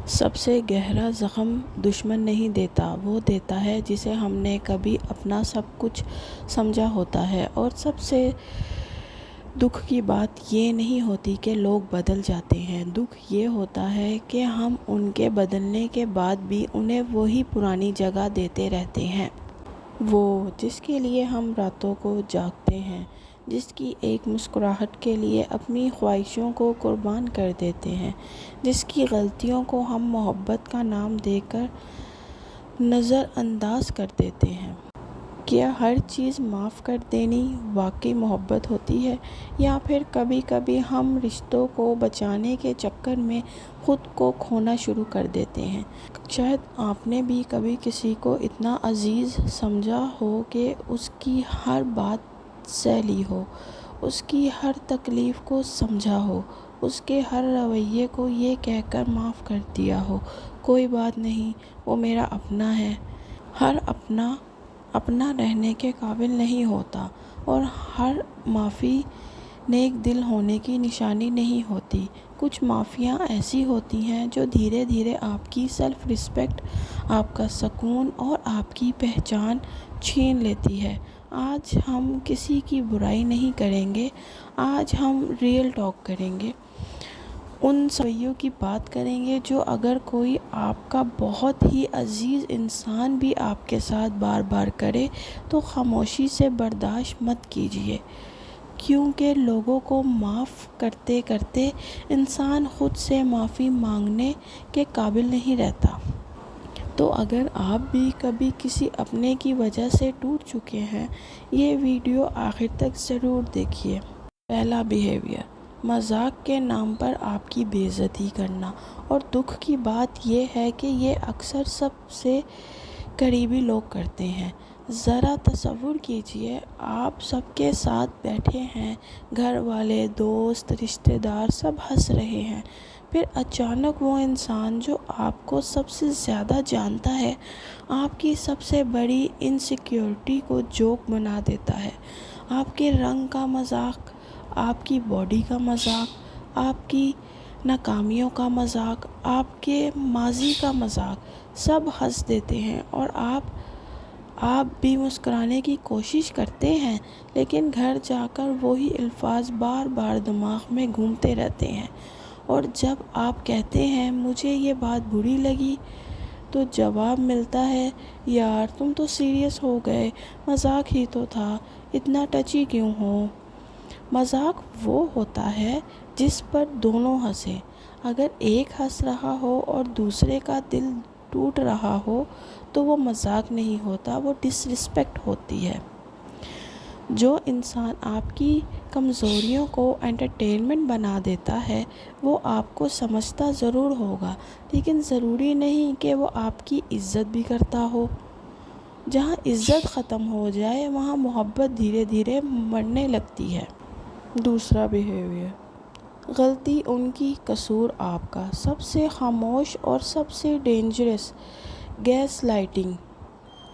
سب سے گہرا زخم دشمن نہیں دیتا، وہ دیتا ہے جسے ہم نے کبھی اپنا سب کچھ سمجھا ہوتا ہے۔ اور سب سے دکھ کی بات یہ نہیں ہوتی کہ لوگ بدل جاتے ہیں، دکھ یہ ہوتا ہے کہ ہم ان کے بدلنے کے بعد بھی انہیں وہی پرانی جگہ دیتے رہتے ہیں۔ وہ جس کے لیے ہم راتوں کو جاگتے ہیں، جس کی ایک مسکراہٹ کے لیے اپنی خواہشوں کو قربان کر دیتے ہیں، جس کی غلطیوں کو ہم محبت کا نام دے کر نظر انداز کر دیتے ہیں۔ کیا ہر چیز معاف کر دینی واقعی محبت ہوتی ہے، یا پھر کبھی کبھی ہم رشتوں کو بچانے کے چکر میں خود کو کھونا شروع کر دیتے ہیں؟ شاید آپ نے بھی کبھی کسی کو اتنا عزیز سمجھا ہو کہ اس کی ہر بات سہ لی ہو، اس کی ہر تکلیف کو سمجھا ہو، اس کے ہر رویے کو یہ کہہ کر معاف کر دیا ہو، کوئی بات نہیں، وہ میرا اپنا ہے۔ ہر اپنا اپنا رہنے کے قابل نہیں ہوتا، اور ہر معافی نیک دل ہونے کی نشانی نہیں ہوتی۔ کچھ معافیاں ایسی ہوتی ہیں جو دھیرے دھیرے آپ کی سیلف ریسپیکٹ، آپ کا سکون اور آپ کی پہچان چھین لیتی ہے۔ آج ہم کسی کی برائی نہیں کریں گے، آج ہم ریئل ٹاک کریں گے، ان سویوں کی بات کریں گے جو اگر کوئی آپ کا بہت ہی عزیز انسان بھی آپ کے ساتھ بار بار کرے تو خاموشی سے برداشت مت کیجیے، کیونکہ لوگوں کو معاف کرتے کرتے انسان خود سے معافی مانگنے کے قابل نہیں رہتا۔ تو اگر آپ بھی کبھی کسی اپنے کی وجہ سے ٹوٹ چکے ہیں، یہ ویڈیو آخر تک ضرور دیکھیے۔ پہلا بیہیویئر، مذاق کے نام پر آپ کی بے عزتی کرنا۔ اور دکھ کی بات یہ ہے کہ یہ اکثر سب سے قریبی لوگ کرتے ہیں۔ ذرا تصور کیجیے، آپ سب کے ساتھ بیٹھے ہیں، گھر والے، دوست، رشتہ دار سب ہنس رہے ہیں، پھر اچانک وہ انسان جو آپ کو سب سے زیادہ جانتا ہے، آپ کی سب سے بڑی انسیکیورٹی کو جوک بنا دیتا ہے۔ آپ کے رنگ کا مذاق، آپ کی باڈی کا مذاق، آپ کی ناکامیوں کا مذاق، آپ کے ماضی کا مذاق، سب ہنس دیتے ہیں، اور آپ بھی مسکرانے کی کوشش کرتے ہیں، لیکن گھر جا کر وہی الفاظ بار بار دماغ میں گھومتے رہتے ہیں۔ اور جب آپ کہتے ہیں مجھے یہ بات بری لگی، تو جواب ملتا ہے یار تم تو سیریس ہو گئے، مذاق ہی تو تھا، اتنا ٹچی کیوں ہو؟ مذاق وہ ہوتا ہے جس پر دونوں ہنسیں۔ اگر ایک ہنس رہا ہو اور دوسرے کا دل ٹوٹ رہا ہو تو وہ مذاق نہیں ہوتا، وہ ڈس ریسپیکٹ ہوتی ہے۔ جو انسان آپ کی کمزوریوں کو انٹرٹینمنٹ بنا دیتا ہے وہ آپ کو سمجھتا ضرور ہوگا، لیکن ضروری نہیں کہ وہ آپ کی عزت بھی کرتا ہو۔ جہاں عزت ختم ہو جائے وہاں محبت دھیرے دھیرے مرنے لگتی ہے۔ دوسرا بیہیویئر، غلطی ان کی، قصور آپ کا۔ سب سے خاموش اور سب سے ڈینجرس، گیس لائٹنگ۔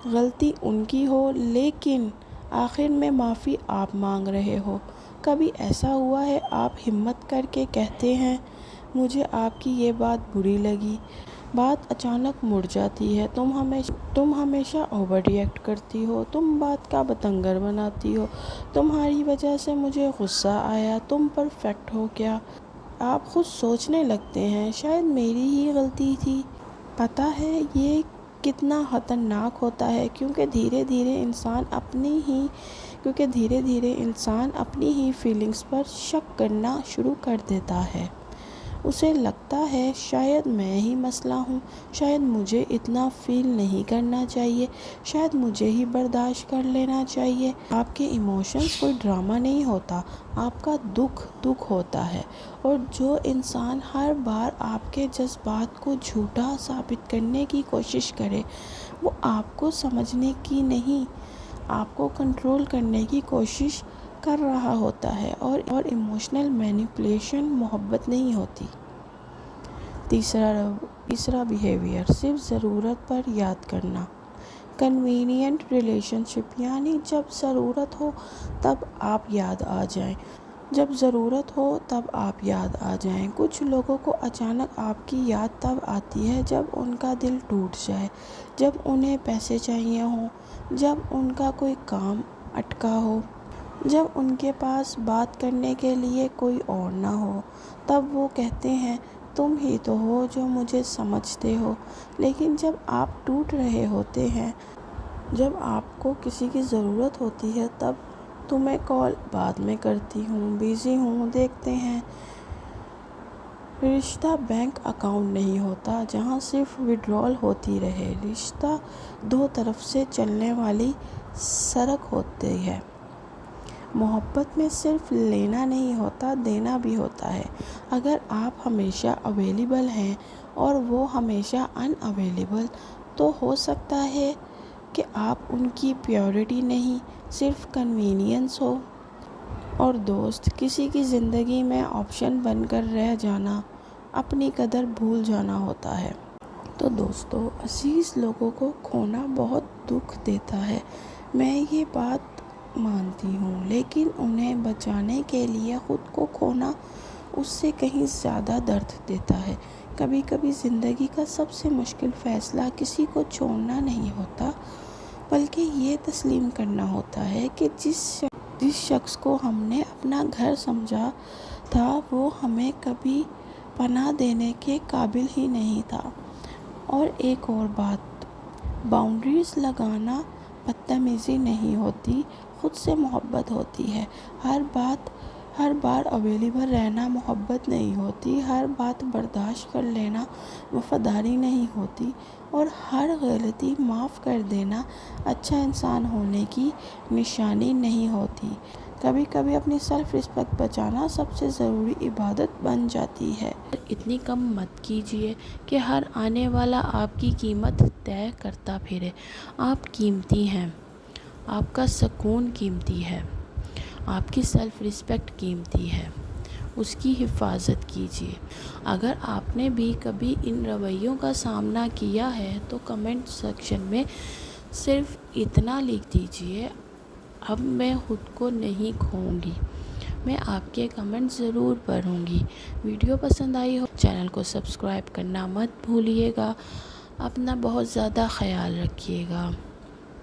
غلطی ان کی ہو لیکن آخر میں معافی آپ مانگ رہے ہو۔ کبھی ایسا ہوا ہے آپ ہمت کر کے کہتے ہیں مجھے آپ کی یہ بات بری لگی، بات اچانک مڑ جاتی ہے، تم ہمیشہ اوور ری ایکٹ کرتی ہو، تم بات کا بتنگڑ بناتی ہو، تمہاری وجہ سے مجھے غصہ آیا، تم پرفیکٹ ہو کیا؟ آپ خود سوچنے لگتے ہیں شاید میری ہی غلطی تھی۔ پتہ ہے یہ کتنا خطرناک ہوتا ہے، کیونکہ دھیرے دھیرے انسان اپنی ہی فیلنگز پر شک کرنا شروع کر دیتا ہے۔ اسے لگتا ہے شاید میں ہی مسئلہ ہوں، شاید مجھے اتنا فیل نہیں کرنا چاہیے، شاید مجھے ہی برداشت کر لینا چاہیے۔ آپ کے ایموشنز کوئی ڈرامہ نہیں ہوتا، آپ کا دکھ ہوتا ہے۔ اور جو انسان ہر بار آپ کے جذبات کو جھوٹا ثابت کرنے کی کوشش کرے وہ آپ کو سمجھنے کی نہیں، آپ کو کنٹرول کرنے کی کوشش کر رہا ہوتا ہے، اور ایموشنل مینیپولیشن محبت نہیں ہوتی۔ تیسرا بیہیویئر، صرف ضرورت پر یاد کرنا۔ کنوینینٹ ریلیشن شپ، یعنی جب ضرورت ہو تب آپ یاد آ جائیں، جب ضرورت ہو تب آپ یاد آ جائیں۔ کچھ لوگوں کو اچانک آپ کی یاد تب آتی ہے جب ان کا دل ٹوٹ جائے، جب انہیں پیسے چاہیے ہوں، جب ان کا کوئی کام اٹکا ہو، جب ان کے پاس بات کرنے کے لیے کوئی اور نہ ہو۔ تب وہ کہتے ہیں تم ہی تو ہو جو مجھے سمجھتے ہو۔ لیکن جب آپ ٹوٹ رہے ہوتے ہیں، جب آپ کو کسی کی ضرورت ہوتی ہے، تب تمہیں کال بعد میں کرتی ہوں، بیزی ہوں، دیکھتے ہیں۔ رشتہ بینک اکاؤنٹ نہیں ہوتا جہاں صرف وڈرال ہوتی رہے۔ رشتہ دو طرف سے چلنے والی سڑک ہوتی ہے۔ محبت میں صرف لینا نہیں ہوتا، دینا بھی ہوتا ہے۔ اگر آپ ہمیشہ اویلیبل ہیں اور وہ ہمیشہ ان اویلیبل، تو ہو سکتا ہے کہ آپ ان کی پریورٹی نہیں، صرف کنوینئنس ہو۔ اور دوست، کسی کی زندگی میں آپشن بن کر رہ جانا اپنی قدر بھول جانا ہوتا ہے۔ تو دوستو، عزیز لوگوں کو کھونا بہت دکھ دیتا ہے، میں یہ بات مانتی ہوں، لیکن انہیں بچانے کے لیے خود کو کھونا اس سے کہیں زیادہ درد دیتا ہے۔ کبھی کبھی زندگی کا سب سے مشکل فیصلہ کسی کو چھوڑنا نہیں ہوتا، بلکہ یہ تسلیم کرنا ہوتا ہے کہ جس شخص کو ہم نے اپنا گھر سمجھا تھا، وہ ہمیں کبھی پناہ دینے کے قابل ہی نہیں تھا۔ اور ایک اور بات، باؤنڈریز لگانا بدتمیزی نہیں ہوتی، خود سے محبت ہوتی ہے۔ ہر بار اویلیبل رہنا محبت نہیں ہوتی، ہر بات برداشت کر لینا وفاداری نہیں ہوتی، اور ہر غلطی معاف کر دینا اچھا انسان ہونے کی نشانی نہیں ہوتی۔ کبھی کبھی اپنی سیلف ریسپیکٹ بچانا سب سے ضروری عبادت بن جاتی ہے۔ اتنی کم مت کیجیے کہ ہر آنے والا آپ کی قیمت طے کرتا پھرے۔ آپ قیمتی ہیں، آپ کا سکون قیمتی ہے، آپ کی سیلف ریسپیکٹ قیمتی ہے، اس کی حفاظت کیجیے۔ اگر آپ نے بھی کبھی ان رویوں کا سامنا کیا ہے تو کمنٹ سیکشن میں صرف اتنا لکھ دیجیے، اب میں خود کو نہیں کھوؤں گی۔ میں آپ کے کمنٹ ضرور پڑھوں گی۔ ویڈیو پسند آئی ہو چینل کو سبسکرائب کرنا مت بھولیے گا۔ اپنا بہت زیادہ خیال رکھیے گا،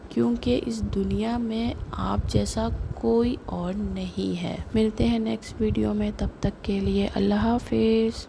کیونکہ اس دنیا میں آپ جیسا کوئی اور نہیں ہے۔ ملتے ہیں نیکسٹ ویڈیو میں، تب تک کے لیے اللہ حافظ۔